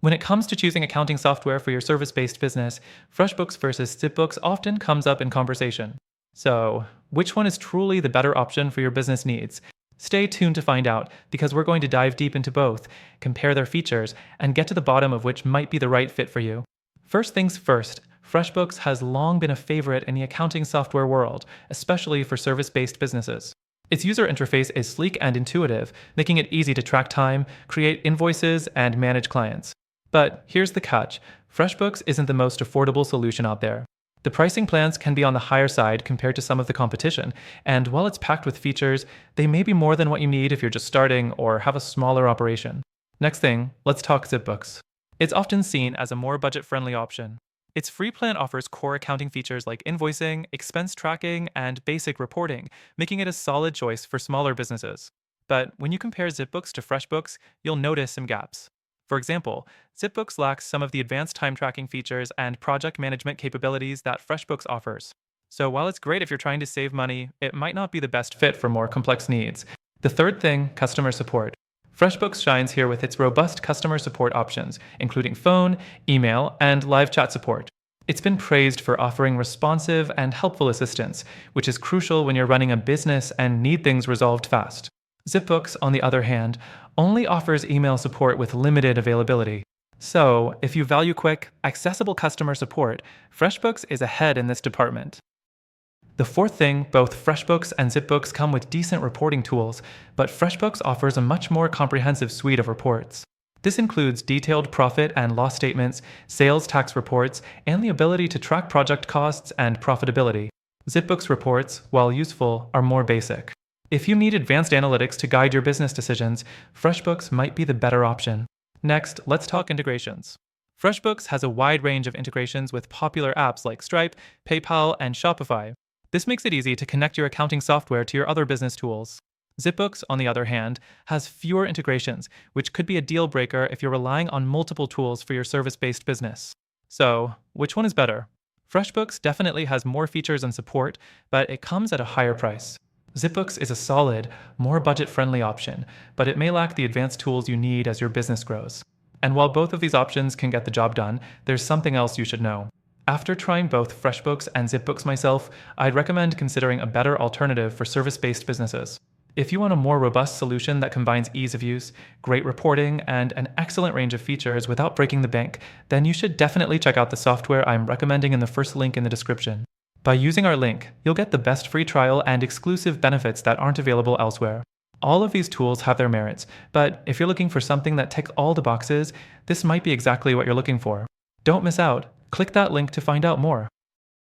When it comes to choosing accounting software for your service-based business, FreshBooks versus ZipBooks often comes up in conversation. So, which one is truly the better option for your business needs? Stay tuned to find out, because we're going to dive deep into both, compare their features, and get to the bottom of which might be the right fit for you. First things first, FreshBooks has long been a favorite in the accounting software world, especially for service-based businesses. Its user interface is sleek and intuitive, making it easy to track time, create invoices, and manage clients. But here's the catch: FreshBooks isn't the most affordable solution out there. The pricing plans can be on the higher side compared to some of the competition, and while it's packed with features, they may be more than what you need if you're just starting or have a smaller operation. Next thing, let's talk ZipBooks. It's often seen as a more budget-friendly option. Its free plan offers core accounting features like invoicing, expense tracking, and basic reporting, making it a solid choice for smaller businesses. But when you compare ZipBooks to FreshBooks, you'll notice some gaps. For example, ZipBooks lacks some of the advanced time tracking features and project management capabilities that FreshBooks offers. So while it's great if you're trying to save money, it might not be the best fit for more complex needs. The third thing, customer support. FreshBooks shines here with its robust customer support options, including phone, email, and live chat support. It's been praised for offering responsive and helpful assistance, which is crucial when you're running a business and need things resolved fast. ZipBooks, on the other hand, only offers email support with limited availability. So, if you value quick, accessible customer support, FreshBooks is ahead in this department. The fourth thing, both FreshBooks and ZipBooks come with decent reporting tools, but FreshBooks offers a much more comprehensive suite of reports. This includes detailed profit and loss statements, sales tax reports, and the ability to track project costs and profitability. ZipBooks reports, while useful, are more basic. If you need advanced analytics to guide your business decisions, FreshBooks might be the better option. Next, let's talk integrations. FreshBooks has a wide range of integrations with popular apps like Stripe, PayPal, and Shopify. This makes it easy to connect your accounting software to your other business tools. ZipBooks, on the other hand, has fewer integrations, which could be a deal breaker if you're relying on multiple tools for your service-based business. So, which one is better? FreshBooks definitely has more features and support, but it comes at a higher price. ZipBooks is a solid, more budget-friendly option, but it may lack the advanced tools you need as your business grows. And while both of these options can get the job done, there's something else you should know. After trying both FreshBooks and ZipBooks myself, I'd recommend considering a better alternative for service-based businesses. If you want a more robust solution that combines ease of use, great reporting, and an excellent range of features without breaking the bank, then you should definitely check out the software I'm recommending in the first link in the description. By using our link, you'll get the best free trial and exclusive benefits that aren't available elsewhere. All of these tools have their merits, but if you're looking for something that ticks all the boxes, this might be exactly what you're looking for. Don't miss out. Click that link to find out more.